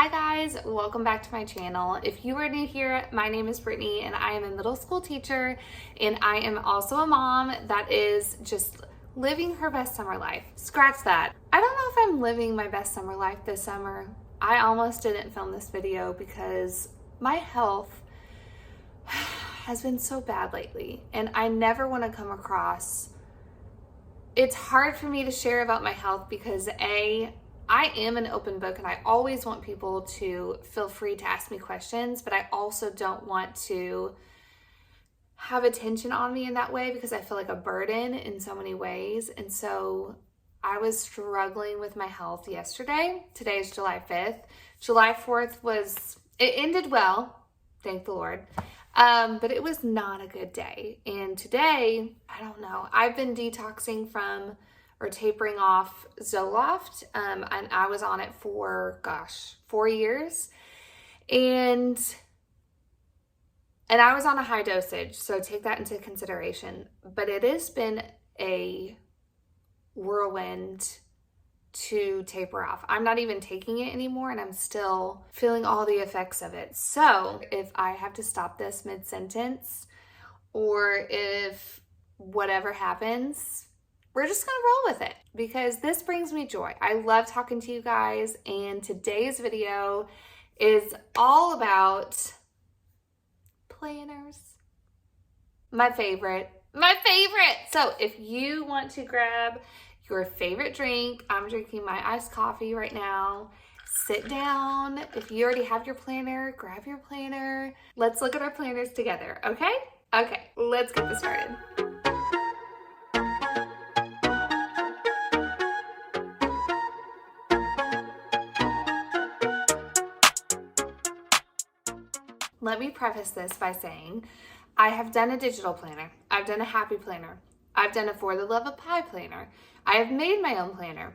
Hi guys, welcome back to my channel. If you are new here, my name is Brittany and I am a middle school teacher and I am also a mom that is just living her best summer life. Scratch that. I don't know if I'm living my best summer life this summer. I almost didn't film this video because my health has been so bad lately and I never want to come across. It's hard for me to share about my health because I am an open book and I always want people to feel free to ask me questions, but I also don't want to have attention on me in that way because I feel like a burden in so many ways. And so I was struggling with my health yesterday. Today is July 5th. July 4th it ended well, thank the Lord. But it was not a good day. And today, I don't know, I've been detoxing from or tapering off Zoloft, and I was on it for 4 years, and I was on a high dosage, so take that into consideration. But it has been a whirlwind to taper off. I'm not even taking it anymore, and I'm still feeling all the effects of it. So if I have to stop this mid-sentence, or if whatever happens, we're just gonna roll with it because this brings me joy. I love talking to you guys, and today's video is all about planners. My favorite. So if you want to grab your favorite drink, I'm drinking my iced coffee right now. Sit down. If you already have your planner, grab your planner. Let's look at our planners together, okay? Okay, let's get this started. Let me preface this by saying I have done a digital planner. I've done a happy planner. I've done a For the Love of Pie planner. I have made my own planner.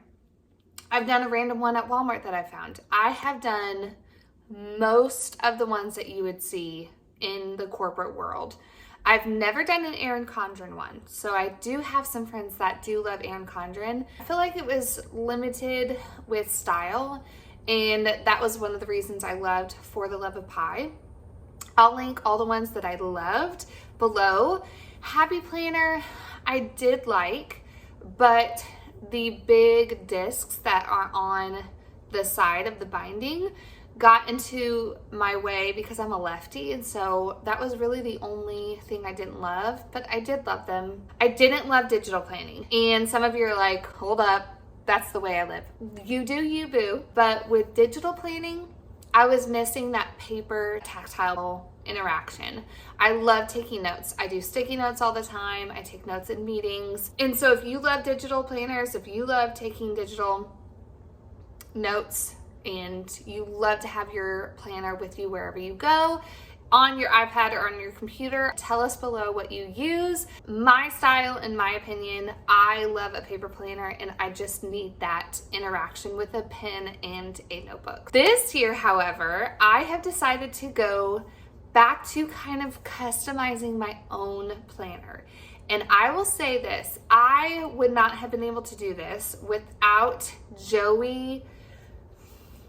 I've done a random one at Walmart that I found. I have done most of the ones that you would see in the corporate world. I've never done an Erin Condren one. So I do have some friends that do love Erin Condren. I feel like it was limited with style, and that was one of the reasons I loved For the Love of Pie. I'll link all the ones that I loved below. Happy Planner, I did like, but the big discs that are on the side of the binding got into my way because I'm a lefty, and so that was really the only thing I didn't love, but I did love them. I didn't love digital planning, and some of you are like, hold up, that's the way I live. You do you, boo. But with digital planning, I was missing that paper tactile interaction. I love taking notes. I do sticky notes all the time. I take notes in meetings. And so if you love digital planners, if you love taking digital notes, and you love to have your planner with you wherever you go, on your iPad or on your computer, tell us below what you use. My style, in my opinion, I love a paper planner and I just need that interaction with a pen and a notebook. This year, however, I have decided to go back to kind of customizing my own planner. And I will say this, I would not have been able to do this without Joey,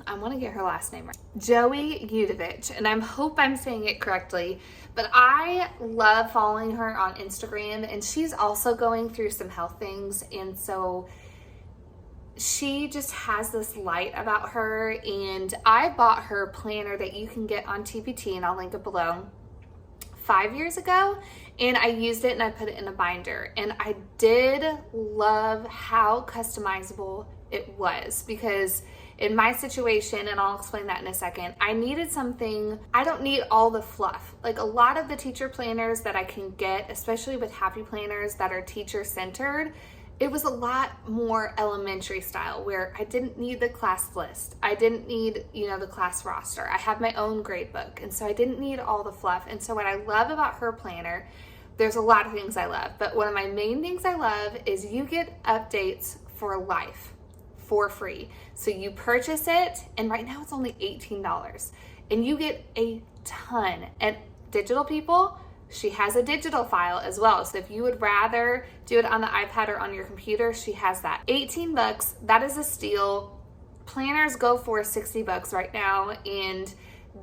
I want to get her last name right. Joey Udovich, and I hope I'm saying it correctly, but I love following her on Instagram, and she's also going through some health things, and so she just has this light about her, and I bought her planner that you can get on TPT, and I'll link it below, 5 years ago, and I used it and I put it in a binder, and I did love how customizable it was because in my situation, and I'll explain that in a second, I needed something, I don't need all the fluff. Like a lot of the teacher planners that I can get, especially with happy planners that are teacher centered, it was a lot more elementary style where I didn't need the class list. I didn't need, the class roster. I have my own grade book. And so I didn't need all the fluff. And so what I love about her planner, there's a lot of things I love, but one of my main things I love is you get updates for life for free. So you purchase it, and right now it's only $18, and you get a ton. And digital people, she has a digital file as well. So if you would rather do it on the iPad or on your computer, she has that. $18, that is a steal. planners go for $60 right now, and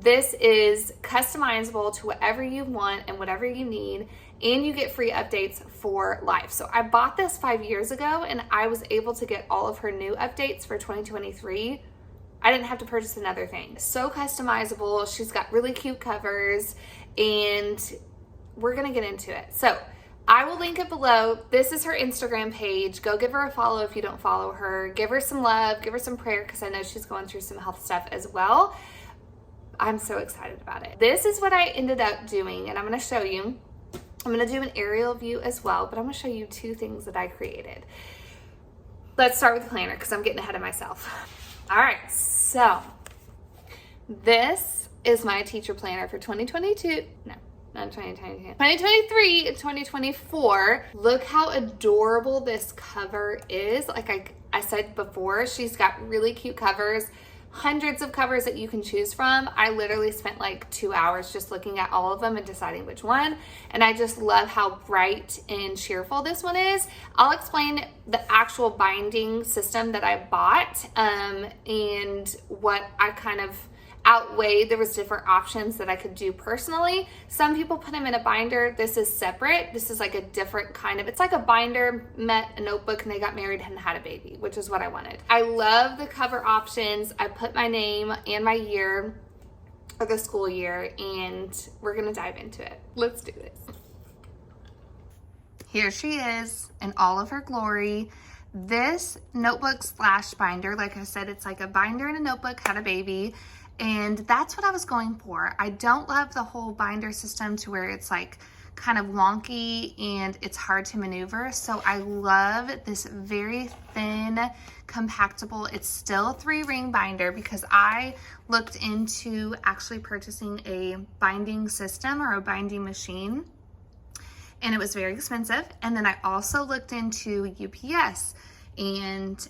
this is customizable to whatever you want and whatever you need, and you get free updates for life. So I bought this 5 years ago, and I was able to get all of her new updates for 2023. I didn't have to purchase another thing. So customizable. She's got really cute covers, and we're gonna get into it. So I will link it below. This is her Instagram page. Go give her a follow if you don't follow her. Give her some love, give her some prayer, because I know she's going through some health stuff as well. I'm so excited about it. This is what I ended up doing, and I'm gonna show you. I'm gonna do an aerial view as well, but I'm gonna show you 2 things that I created. Let's start with the planner, because I'm getting ahead of myself. All right, so this is my teacher planner for 2022. No, not 2022. 2023 and 2024. Look how adorable this cover is. Like I said before, she's got really cute covers. Hundreds of covers that you can choose from. I literally spent like 2 hours just looking at all of them and deciding which one. And I just love how bright and cheerful this one is. I'll explain the actual binding system that I bought and what I kind of outweighed. There was different options that I could do personally. Some people put them in a binder. This is separate. This is like a different kind of, it's like a binder met a notebook and they got married and had a baby, which is what I wanted. I love the cover options. I put my name and my year for the school year, and we're gonna dive into it. Let's do this. Here she is in all of her glory. This notebook slash binder, like I said, it's like a binder and a notebook had a baby. And that's what I was going for. I don't love the whole binder system to where it's like kind of wonky and it's hard to maneuver. So I love this very thin, compactable, it's still a 3-ring binder, because I looked into actually purchasing a binding system or a binding machine, and it was very expensive. And then I also looked into UPS and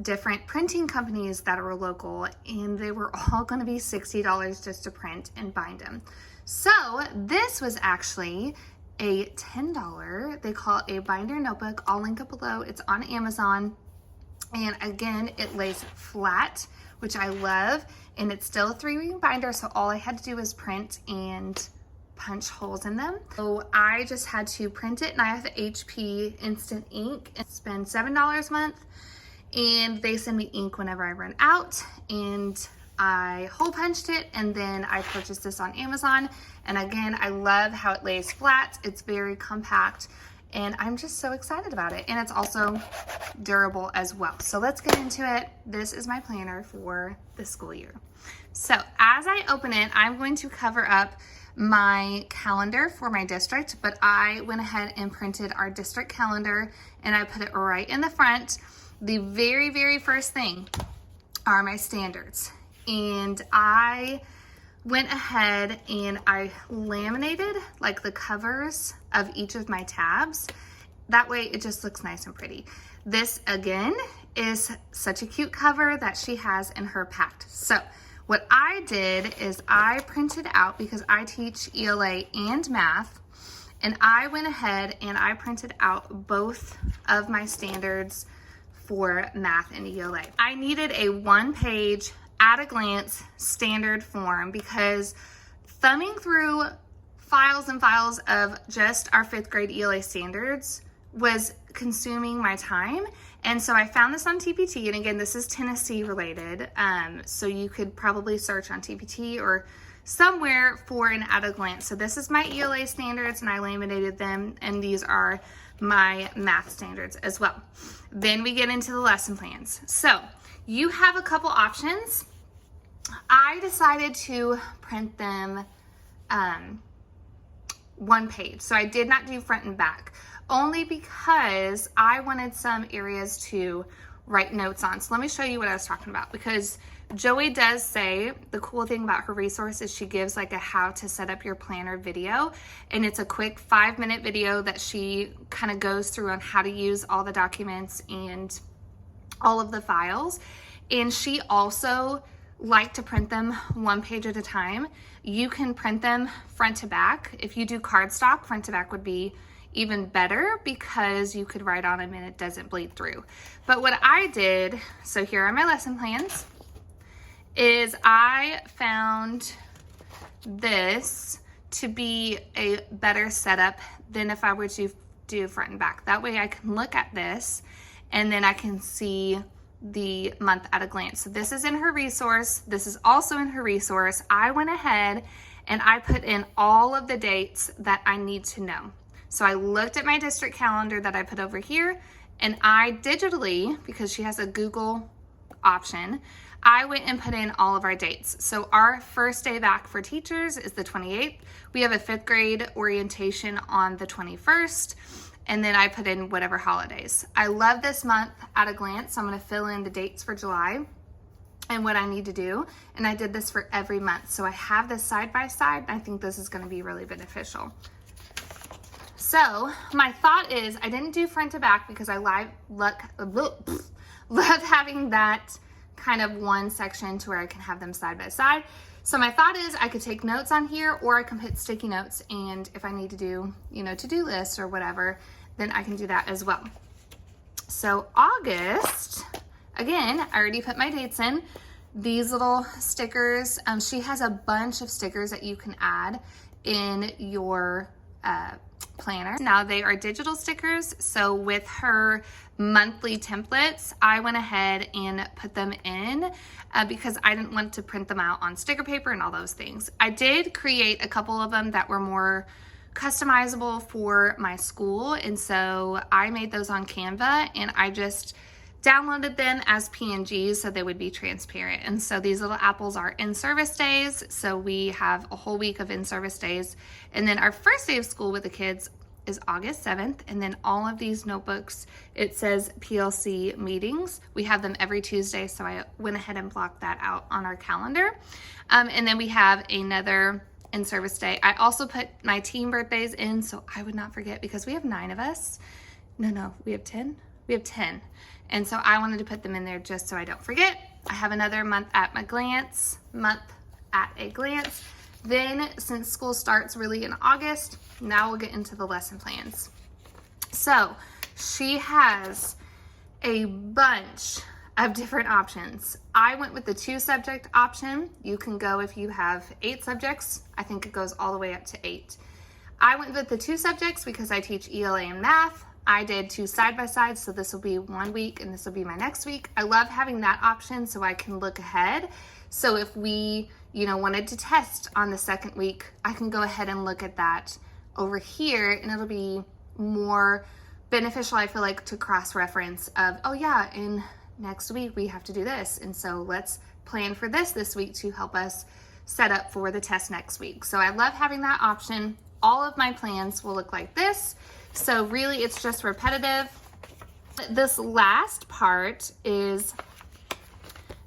different printing companies that are local, and they were all going to be $60 just to print and bind them. So this was actually a $10, they call it a binder notebook. I'll link it below. It's on Amazon, and again, it lays flat, which I love, and it's still a 3-ring binder, so all I had to do was print and punch holes in them. So I just had to print it, and I have the HP instant ink. It's been $7 a month, and they send me ink whenever I run out, and I hole punched it, and then I purchased this on Amazon. And again, I love how it lays flat. It's very compact, and I'm just so excited about it. And it's also durable as well. So let's get into it. This is my planner for the school year. So as I open it, I'm going to cover up my calendar for my district, but I went ahead and printed our district calendar, and I put it right in the front. The very, very first thing are my standards, and I went ahead and I laminated like the covers of each of my tabs. That way it just looks nice and pretty. This again is such a cute cover that she has in her pact. So what I did is I printed out, because I teach ELA and math, and I went ahead and I printed out both of my standards for math and ELA. I needed a 1-page at a glance standard form, because thumbing through files and files of just our 5th grade ELA standards was consuming my time. And so I found this on TPT, and again, this is Tennessee related, so you could probably search on TPT or somewhere for an at a glance. So this is my ELA standards, and I laminated them, and these are my math standards as well. Then we get into the lesson plans. So you have a couple options. I decided to print them 1 page, so I did not do front and back, only because I wanted some areas to write notes on. So let me show you what I was talking about, because Joey does say the cool thing about her resource is she gives like a how to set up your planner video, and it's a quick 5-minute video that she kind of goes through on how to use all the documents and all of the files. And she also liked to print them 1 page at a time. You can print them front to back. If you do cardstock, front to back would be even better because you could write on them and it doesn't bleed through. But what I did, so here are my lesson plans, is I found this to be a better setup than if I were to do front and back. That way I can look at this and then I can see the month at a glance. So this is in her resource. This is also in her resource. I went ahead and I put in all of the dates that I need to know. So I looked at my district calendar that I put over here, and I digitally, because she has a Google option, I went and put in all of our dates. So our first day back for teachers is the 28th. We have a 5th grade orientation on the 21st. And then I put in whatever holidays. I love this month at a glance. So I'm going to fill in the dates for July and what I need to do. And I did this for every month. So I have this side by side. I think this is going to be really beneficial. So my thought is I didn't do front to back because I love having that kind of one section to where I can have them side by side. So my thought is I could take notes on here, or I can put sticky notes, and if I need to do, to-do lists or whatever, then I can do that as well. So August, again, I already put my dates in. These little stickers, she has a bunch of stickers that you can add in your planner. Now they are digital stickers, so with her monthly templates, I went ahead and put them in because I didn't want to print them out on sticker paper and all those things. I did create a couple of them that were more customizable for my school, and so I made those on Canva, and I just downloaded them as PNGs so they would be transparent. And so these little apples are in-service days, so we have a whole week of in-service days. And then our first day of school with the kids is August 7th, and then all of these notebooks, it says PLC meetings. We have them every Tuesday, so I went ahead and blocked that out on our calendar. And then we have another in-service day. I also put my team birthdays in so I would not forget, because we have 9 of us. No, we have 10. We have 10. And so I wanted to put them in there just so I don't forget. I have another month at a glance. Then, since school starts really in August, now we'll get into the lesson plans. So she has a bunch of different options. I went with the 2-subject option. You can go if you have 8 subjects. I think it goes all the way up to 8. I went with the 2 subjects because I teach ELA and math. I did 2 side-by-sides, so this will be one week and this will be my next week. I love having that option so I can look ahead. So if we, wanted to test on the second week, I can go ahead and look at that over here, and it'll be more beneficial, I feel like, to cross-reference of, oh yeah, in next week we have to do this, and so let's plan for this week to help us set up for the test next week. So I love having that option. All of my plans will look like this. So really it's just repetitive. This last part is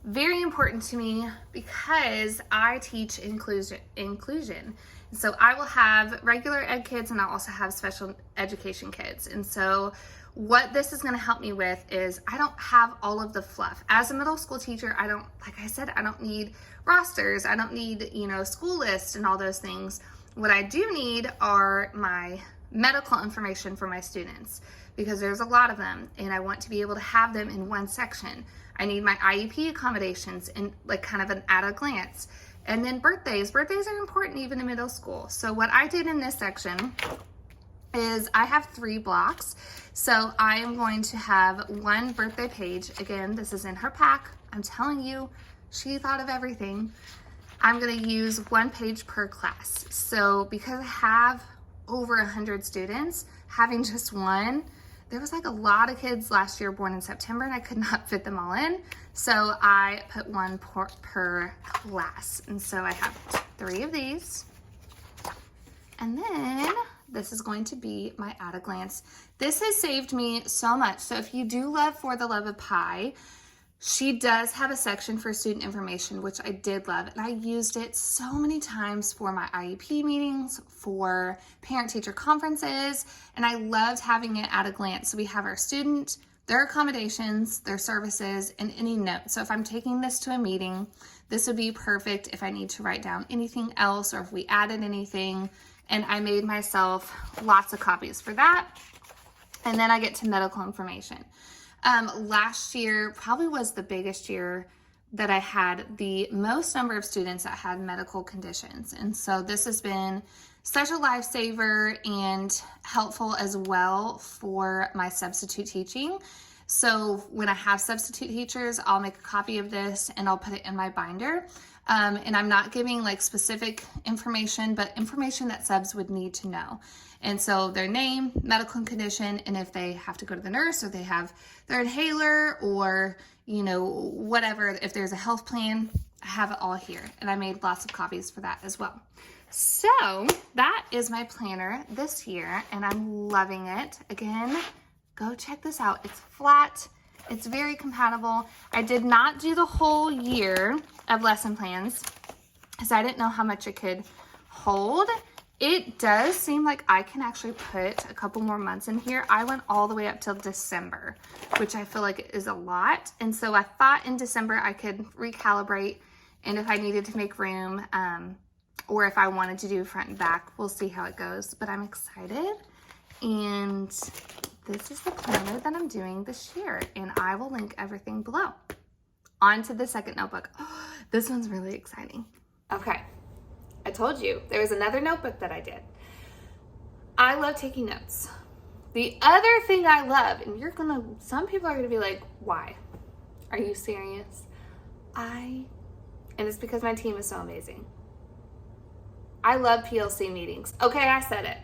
very important to me because I teach inclusion. So I will have regular ed kids, and I'll also have special education kids. And so what this is going to help me with is I don't have all of the fluff. As a middle school teacher, I don't need rosters. I don't need, school lists and all those things. What I do need are my medical information for my students, because there's a lot of them and I want to be able to have them in one section. I need my IEP accommodations and kind of an at a glance. And then birthdays are important even in middle school. So what I did in this section is I have 3 blocks. So I am going to have 1 birthday page. Again, this is in her pack. I'm telling you, she thought of everything. I'm going to use 1 page per class. So because I have over 100 students, having just 1, there was a lot of kids last year born in September, and I could not fit them all in. So I put 1 per class. And so I have 3 of these. And then this is going to be my at a glance. This has saved me so much. So if you do love For the Love of Pi, she does have a section for student information, which I did love, and I used it so many times for my IEP meetings, for parent-teacher conferences, and I loved having it at a glance. So we have our student, their accommodations, their services, and any notes. So if I'm taking this to a meeting, this would be perfect if I need to write down anything else or if we added anything. and I made myself lots of copies for that. And then I get to medical information. Last year probably was the biggest year that I had the most number of students that had medical conditions. And so this has been such a lifesaver and helpful as well for my substitute teaching. So when I have substitute teachers, I'll make a copy of this and I'll put it in my binder. And I'm not giving like specific information, but information that subs would need to know. And so their name, medical condition, and if they have to go to the nurse or they have their inhaler or, you know, whatever, if there's a health plan, I have it all here. And I made lots of copies for that as well. So that is my planner this year and I'm loving it. Again, go check this out. It's flat. It's very compatible. I did not do the whole year of lesson plans because I didn't know how much it could hold. It does seem like I can actually put a couple more months in here. I went all the way up till December, which I feel like is a lot. And so I thought in December I could recalibrate, and if I needed to make room, or if I wanted to do front and back, we'll see how it goes. But I'm excited. And this is the planner that I'm doing this year, and I will link everything below. On to the second notebook. Oh, this one's really exciting. Okay, I told you there was another notebook that I did. I love taking notes. The other thing I love, and some people are gonna be like, why? Are you serious? And it's because my team is so amazing. I love PLC meetings. Okay, I said it.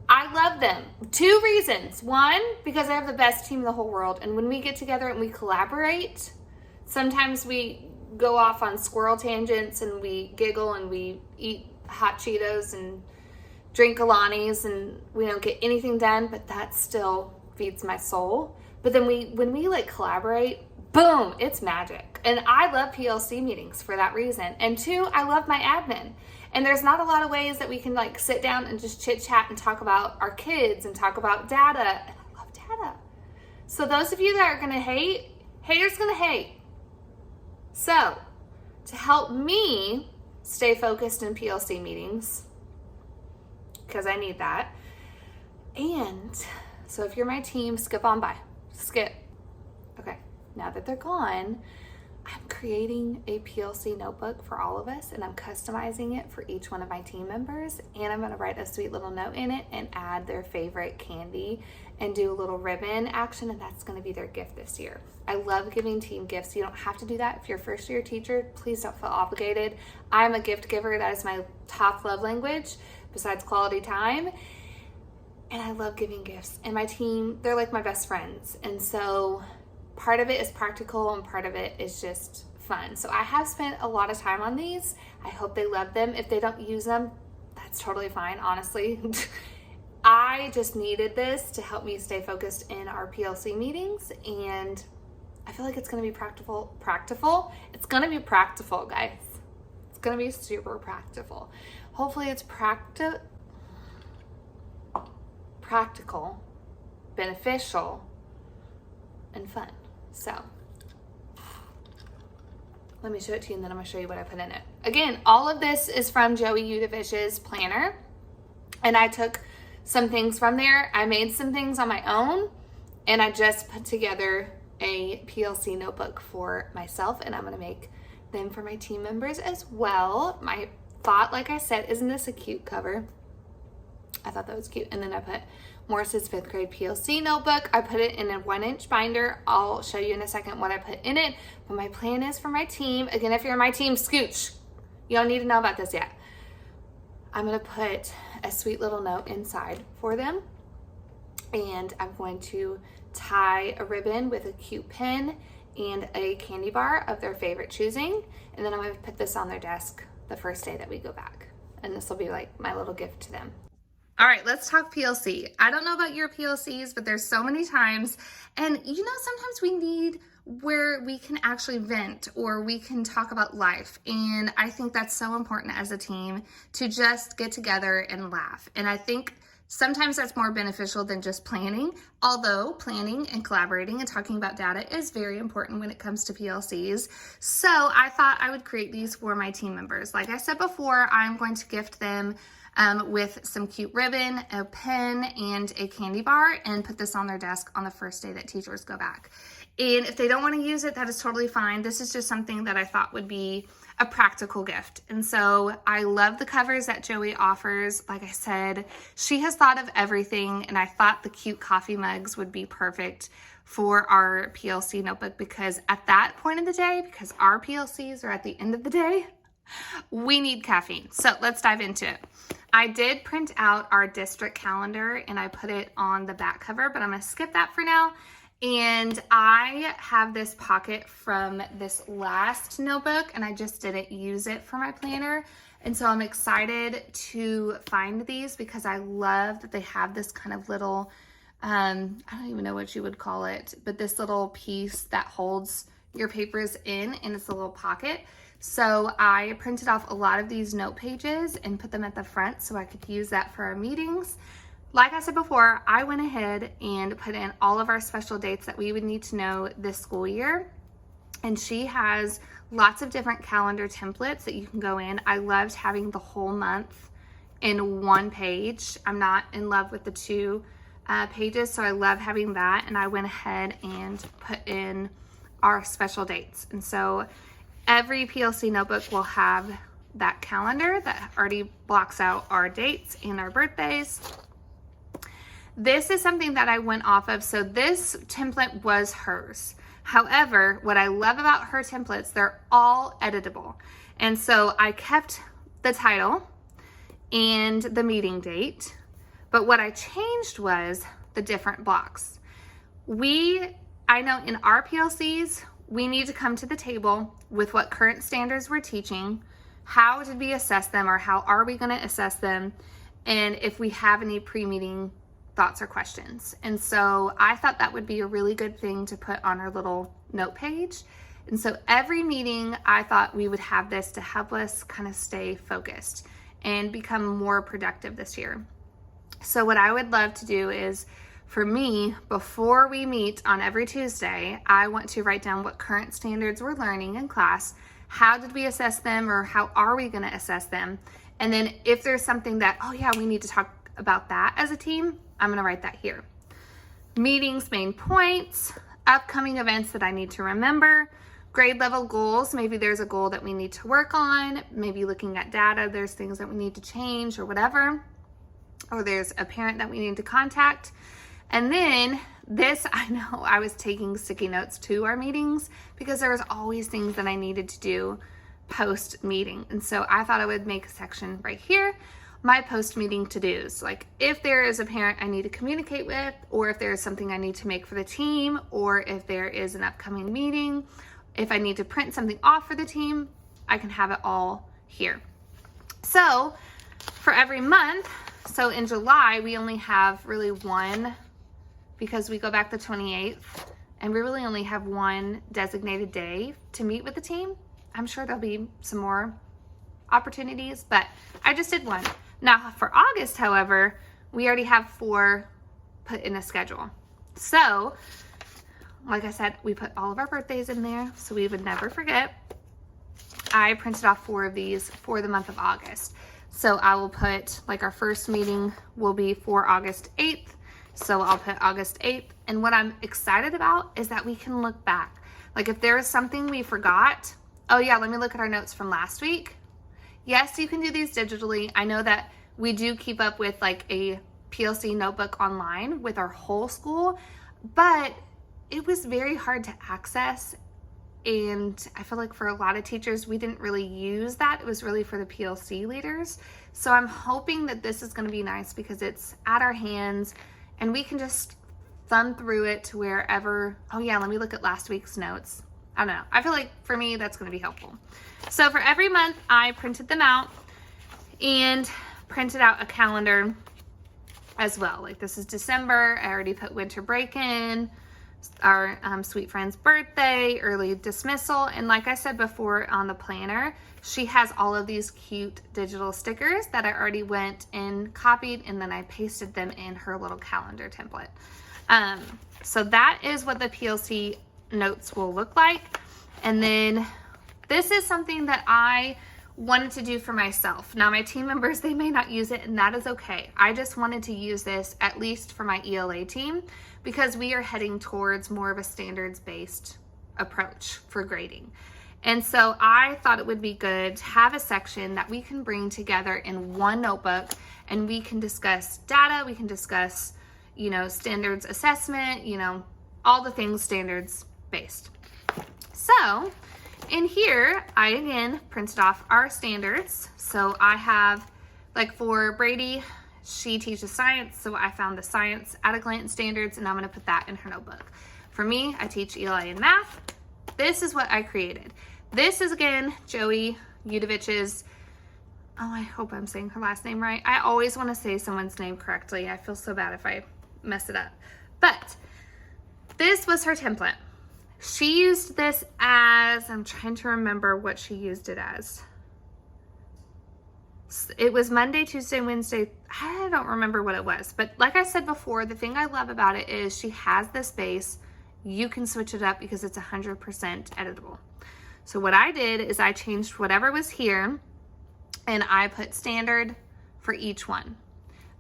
I love them. 2 reasons. 1, because I have the best team in the whole world. And when we get together and we collaborate, sometimes we go off on squirrel tangents and we giggle and we eat hot Cheetos and drink Alani's and we don't get anything done, but that still feeds my soul. But then when we like collaborate, boom, it's magic. And I love PLC meetings for that reason. And 2, I love my admin. And there's not a lot of ways that we can like sit down and just chit chat and talk about our kids and talk about data. And I love data. So those of you that are gonna hate, haters gonna hate. So to help me stay focused in PLC meetings, because I need that. And so if you're my team, skip on by, skip. Okay, now that they're gone, I'm creating a PLC notebook for all of us, and I'm customizing it for each one of my team members, and I'm gonna write a sweet little note in it and add their favorite candy and do a little ribbon action, and that's gonna be their gift this year. I love giving team gifts. You don't have to do that. If you're a first-year teacher, please don't feel obligated. I'm a gift giver. That is my top love language besides quality time, and I love giving gifts. And my team, they're like my best friends, and so part of it is practical and part of it is just fun. So I have spent a lot of time on these. I hope they love them. If they don't use them, that's totally fine, honestly. I just needed this to help me stay focused in our PLC meetings, and I feel like it's gonna be practical. It's gonna be practical, guys. It's gonna be super practical. Hopefully it's practical, beneficial, and fun. So let me show it to you, and then I'm gonna show you what I put in it. Again, all of this is from Joey Udovich's planner, and I took some things from there. I made some things on my own, and I just put together a PLC notebook for myself, and I'm gonna make them for my team members as well. My thought, like I said, isn't this a cute cover? I thought that was cute. And then I put Morris's 5th grade PLC notebook. I put it in a 1-inch binder. I'll show you in a second what I put in it. But my plan is for my team. Again, if you're my team, scooch. You don't need to know about this yet. I'm gonna put a sweet little note inside for them. And I'm going to tie a ribbon with a cute pin and a candy bar of their favorite choosing. And then I'm gonna put this on their desk the first day that we go back. And this will be like my little gift to them. All right, let's talk PLC. I don't know about your PLCs, but there's so many times, and you know, sometimes we need where we can actually vent or we can talk about life. And I think that's so important as a team to just get together and laugh. And I think sometimes that's more beneficial than just planning, although planning and collaborating and talking about data is very important when it comes to PLCs. So I thought I would create these for my team members. Like I said before, I'm going to gift them with some cute ribbon, a pen, and a candy bar, and put this on their desk on the first day that teachers go back. And if they don't want to use it, that is totally fine. This is just something that I thought would be a practical gift. And so I love the covers that Joey offers. Like I said, she has thought of everything, and I thought the cute coffee mugs would be perfect for our PLC notebook, because at that point in the day, because our PLCs are at the end of the day, we need caffeine. So let's dive into it. I did print out our district calendar and I put it on the back cover, but I'm going to skip that for now. And I have this pocket from this last notebook and I just didn't use it for my planner. And so I'm excited to find these because I love that they have this kind of little, I don't even know what you would call it, but this little piece that holds your papers in its a little pocket. So I printed off a lot of these note pages and put them at the front so I could use that for our meetings. Like I said before, I went ahead and put in all of our special dates that we would need to know this school year. And she has lots of different calendar templates that you can go in. I loved having the whole month in one page. I'm not in love with the two pages, so I love having that. And I went ahead and put in our special dates. And so every PLC notebook will have that calendar that already blocks out our dates and our birthdays. This is something that I went off of. So this template was hers. However, what I love about her templates, they're all editable. And so I kept the title and the meeting date, but what I changed was the different blocks. I know in our PLCs, we need to come to the table with what current standards we're teaching, how did we assess them, or how are we going to assess them, and if we have any pre-meeting thoughts or questions. And so I thought that would be a really good thing to put on our little note page. And so every meeting, I thought we would have this to help us kind of stay focused and become more productive this year. So what I would love to do is, for me, before we meet on every Tuesday, I want to write down what current standards we're learning in class, how did we assess them, or how are we going to assess them, and then if there's something that, oh yeah, we need to talk about that as a team, I'm going to write that here. Meetings, main points, upcoming events that I need to remember, grade level goals, maybe there's a goal that we need to work on, maybe looking at data, there's things that we need to change or whatever, or there's a parent that we need to contact. And then this, I know I was taking sticky notes to our meetings because there was always things that I needed to do post meeting. And so I thought I would make a section right here, my post meeting to-dos. Like if there is a parent I need to communicate with, or if there is something I need to make for the team, or if there is an upcoming meeting, if I need to print something off for the team, I can have it all here. So for every month, so in July, we only have really one, because we go back the 28th and we really only have one designated day to meet with the team. I'm sure there'll be some more opportunities, but I just did one. Now for August, however, we already have 4 put in a schedule. So like I said, we put all of our birthdays in there so we would never forget. I printed off 4 of these for the month of August. So I will put, like, our first meeting will be for August 8th. So I'll put August 8th. And what I'm excited about is that we can look back. Like if there is something we forgot, oh yeah, let me look at our notes from last week. Yes, you can do these digitally. I know that we do keep up with like a PLC notebook online with our whole school, but it was very hard to access. And I feel like for a lot of teachers, we didn't really use that. It was really for the PLC leaders. So I'm hoping that this is going to be nice because it's at our hands and we can just thumb through it to wherever, oh yeah, let me look at last week's notes. I don't know. I feel like for me, that's going to be helpful. So for every month, I printed them out and printed out a calendar as well. Like this is December. I already put winter break in, our sweet friend's birthday, early dismissal. And like I said before on the planner, she has all of these cute digital stickers that I already went and copied, and then I pasted them in her little calendar template. So that is what the PLC notes will look like. And then this is something that I wanted to do for myself. Now my team members, they may not use it, and that is okay. I just wanted to use this at least for my ELA team because we are heading towards more of a standards-based approach for grading. And so I thought it would be good to have a section that we can bring together in one notebook, and we can discuss data, we can discuss, you know, standards assessment, you know, all the things standards based. So in here, I again printed off our standards. So I have, like for Brady, she teaches science, so I found the science at a glance standards, and I'm gonna put that in her notebook. For me, I teach ELA and math. This is what I created. This is again, Joey Udovich's, oh, I hope I'm saying her last name right. I always wanna say someone's name correctly. I feel so bad if I mess it up. But this was her template. She used this as, I'm trying to remember what she used it as. It was Monday, Tuesday, Wednesday. I don't remember what it was. But like I said before, the thing I love about it is she has this base. You can switch it up because it's 100% editable. So what I did is I changed whatever was here, and I put standard for each one.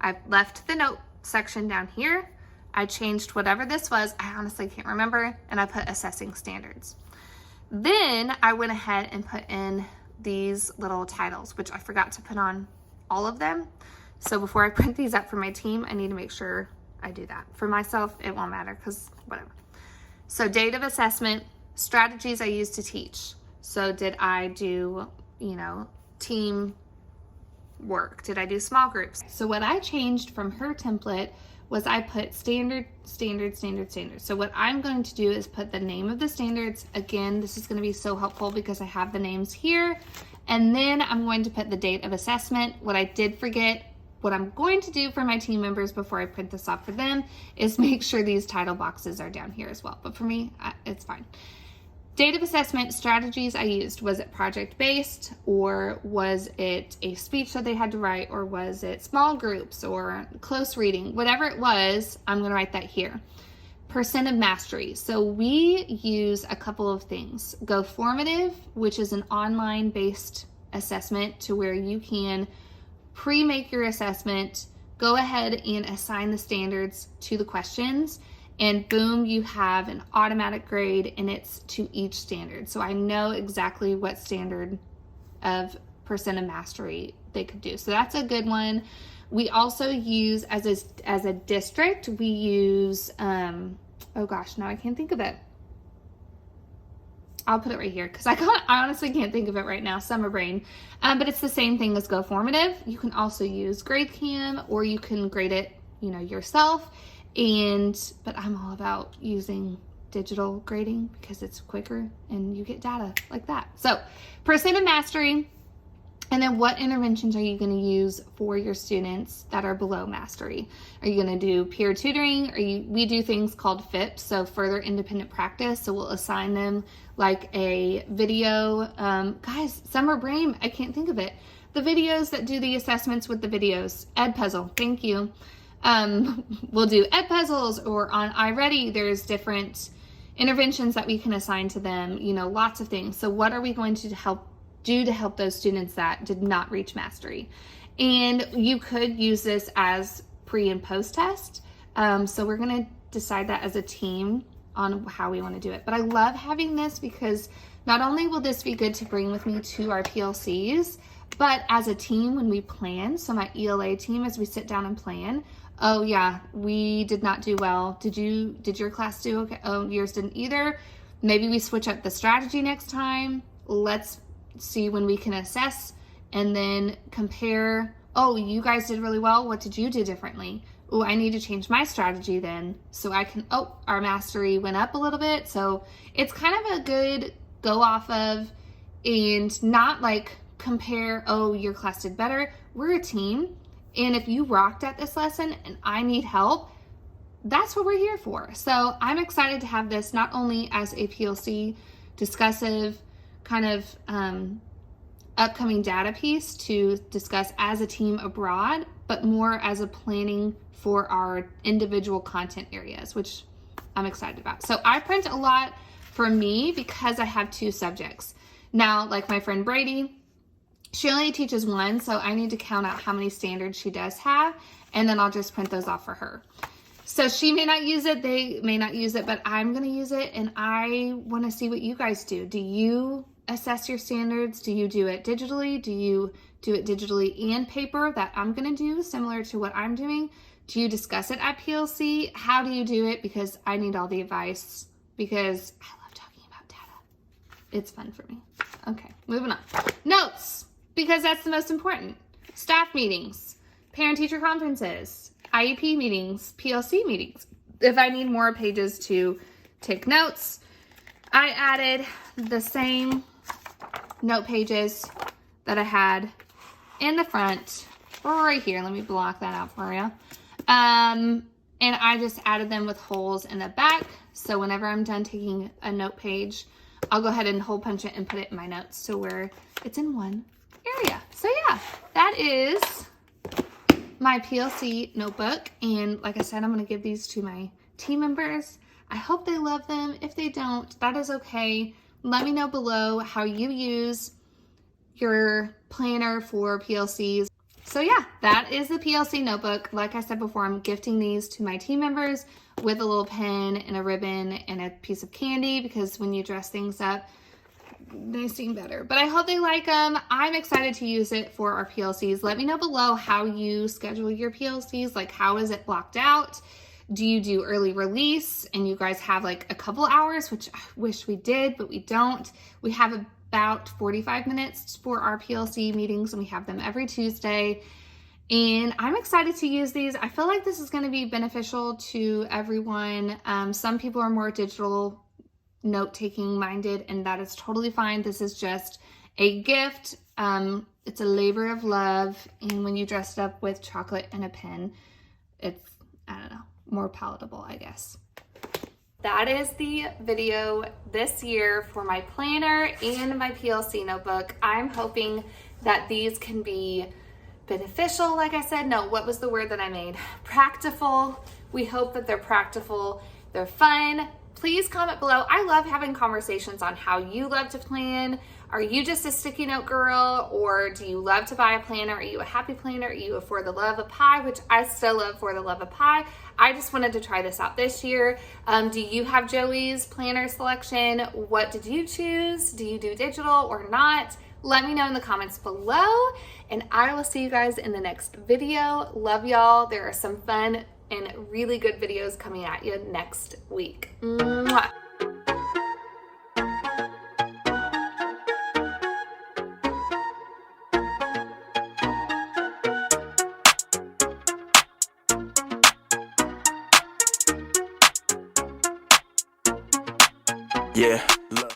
I left the note section down here. I changed whatever this was, I honestly can't remember, and I put assessing standards. Then I went ahead and put in these little titles, which I forgot to put on all of them. So before I print these up for my team, I need to make sure I do that. For myself, it won't matter because whatever. So date of assessment, strategies I use to teach. So did I do, you know, team work? Did I do small groups? So what I changed from her template was I put standard, standard, standard, standard. So what I'm going to do is put the name of the standards. Again, this is going to be so helpful because I have the names here. And then I'm going to put the date of assessment. What I did forget, what I'm going to do for my team members before I print this off for them is make sure these title boxes are down here as well. But for me, it's fine. Date of assessment strategies I used. Was it project-based, or was it a speech that they had to write, or was it small groups or close reading? Whatever it was, I'm going to write that here. Percent of mastery. So we use a couple of things. Go Formative, which is an online-based assessment to where you can pre-make your assessment, go ahead and assign the standards to the questions, and boom, you have an automatic grade, and it's to each standard. So I know exactly what standard of percent of mastery they could do. So that's a good one. We also use, as a district, we use, oh gosh, now I can't think of it. I'll put it right here because I honestly can't think of it right now, summer brain. But it's the same thing as Go Formative. You can also use GradeCam, or you can grade it, you know, yourself. But I'm all about using digital grading because it's quicker and you get data like that. So percent of mastery, and then what interventions are you going to use for your students that are below mastery? Are you going to do peer tutoring? We do things called FIPS, so further independent practice. So we'll assign them like a video. Guys, summer brain, I can't think of it. The videos that do the assessments with the videos. Ed Puzzle, thank you. We'll do Ed Puzzles, or on iReady, there's different interventions that we can assign to them, you know, lots of things. So what are we going to do to help those students that did not reach mastery? And you could use this as pre and post test. So we're going to decide that as a team on how we want to do it. But I love having this because not only will this be good to bring with me to our PLCs, but as a team when we plan, so my ELA team, as we sit down and plan, oh yeah, we did not do well. Did your class do okay? Oh, yours didn't either. Maybe we switch up the strategy next time. Let's see when we can assess and then compare. Oh, you guys did really well. What did you do differently? Oh, I need to change my strategy then so I can, oh, our mastery went up a little bit. So it's kind of a good go off of, and not like compare, oh, your class did better. We're a team. And if you rocked at this lesson and I need help, that's what we're here for. So I'm excited to have this not only as a PLC discussive kind of upcoming data piece to discuss as a team abroad, but more as a planning for our individual content areas, which I'm excited about. So I print a lot for me because I have two subjects. Now, like my friend Brady, She only teaches one, so I need to count out how many standards she does have, and then I'll just print those off for her. So she may not use it, they may not use it, but I'm going to use it, and I want to see what you guys do. Do you assess your standards? Do you do it digitally? Do you do it digitally and paper that I'm going to do, similar to what I'm doing? Do you discuss it at PLC? How do you do it? Because I need all the advice, because I love talking about data. It's fun for me. Okay, moving on. Notes, because that's the most important. Staff meetings, parent-teacher conferences, IEP meetings, PLC meetings. If I need more pages to take notes, I added the same note pages that I had in the front right here. Let me block that out for you. And I just added them with holes in the back. So whenever I'm done taking a note page, I'll go ahead and hole punch it and put it in my notes so where it's in one area. So yeah, that is my PLC notebook. And like I said, I'm going to give these to my team members. I hope they love them. If they don't, that is okay. Let me know below how you use your planner for PLCs. So yeah, that is the PLC notebook. Like I said before, I'm gifting these to my team members with a little pen and a ribbon and a piece of candy, because when you dress things up, they seem better. But I hope they like them. I'm excited to use it for our PLCs. Let me know below how you schedule your PLCs. Like, how is it blocked out? Do you do early release and you guys have like a couple hours, which I wish we did, but we don't. We have about 45 minutes for our PLC meetings, and we have them every Tuesday. And I'm excited to use these. I feel like this is going to be beneficial to everyone. Some people are more digital note-taking minded, and that is totally fine. This is just a gift. It's a labor of love, and when you dress it up with chocolate and a pen, it's, I don't know, more palatable, I guess. That is the video this year for my planner and my PLC notebook. I'm hoping that these can be beneficial, like I said. No, what was the word that I made? Practical. We hope that they're practical, they're fun. Please comment below. I love having conversations on how you love to plan. Are you just a sticky note girl, or do you love to buy a planner? Are you a happy planner? Are you a For the Love of Pie, which I still love For the Love of Pie. I just wanted to try this out this year. Do you have Joey's planner selection? What did you choose? Do you do digital or not? Let me know in the comments below, and I will see you guys in the next video. Love y'all. There are some fun and really good videos coming at you next week. Mwah. Yeah.